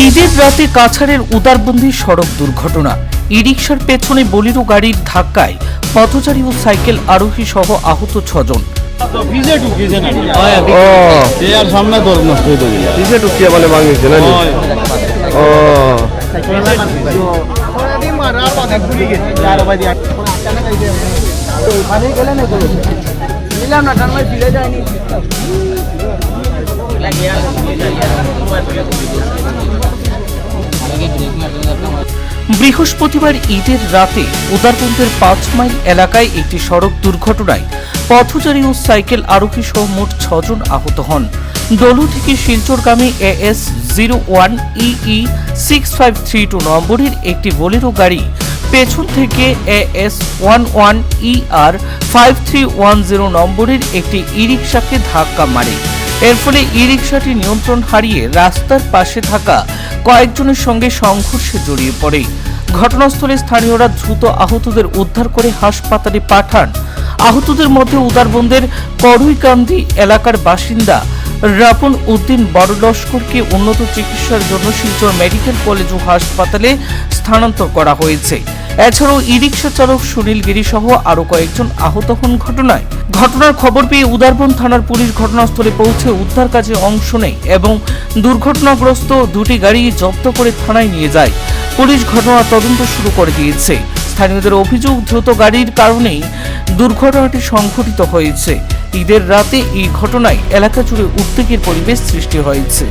ঈদের রাতে কাছাড়ের উদারবন্দি সড়ক দুর্ঘটনা। ই রিকশার পেছনে বোলেরো গাড়ির ধাক্কায় পথচারী ও সাইকেল আরোহী সহ আহত 6 জন। বৃহস্পতিবার ঈদের রাতে উদারবন্দের 5 মাইল এলাকায় একটি সড়ক দুর্ঘটনায় পথচারী ও সাইকেল আরোহী সহ মোট 6 জন আহত হন। ডলু থেকে শিলচরগামী AS 01 EE 6532 নম্বরের একটি বোলেরো গাড়ি পেছন থেকে AS 11 ER 5310 নম্বরের একটি ই রিকশাকে ধাক্কা মারে। এর ফলে ই রিকশাটি নিয়ন্ত্রণ হারিয়ে রাস্তার পাশে থাকা কয়েকজনের সঙ্গে সংঘর্ষে জড়িয়ে পড়ে। ঘটনাস্থলে স্থানীয়রা দ্রুত আহতদের উদ্ধার করে হাসপাতালে পাঠান। আহতদের মধ্যে উদারবন্দের করুইকান্দি এলাকার বাসিন্দা রাপন উদ্দিন বড় লস্করকে উন্নত চিকিৎসার জন্য শিলচর মেডিকেল কলেজ ও হাসপাতালে স্থানান্তর করা হয়েছে। এছাড়াও ই রিকশা চালক সুনীল গিরি সহ আরো কয়েকজন আহত হন ঘটনায়। ঘটনার খবর পেয়ে উদারবন থানার পুলিশ ঘটনাস্থলে পৌঁছে উদ্ধার কাজে অংশ নেয় এবং দুর্ঘটনাগ্রস্ত দুটি গাড়ি জব্দ করে থানায় নিয়ে যায়। পুলিশ ঘটনার তদন্ত শুরু করে দিয়েছে। স্থানীয়দের অভিযোগ, দ্রুত গাড়ির কারণেই দুর্ঘটনাটি সংঘটিত হয়েছে। ঈদের রাতে এই ঘটনায় এলাকা জুড়ে উদ্বেগের পরিবেশ সৃষ্টি হয়েছে।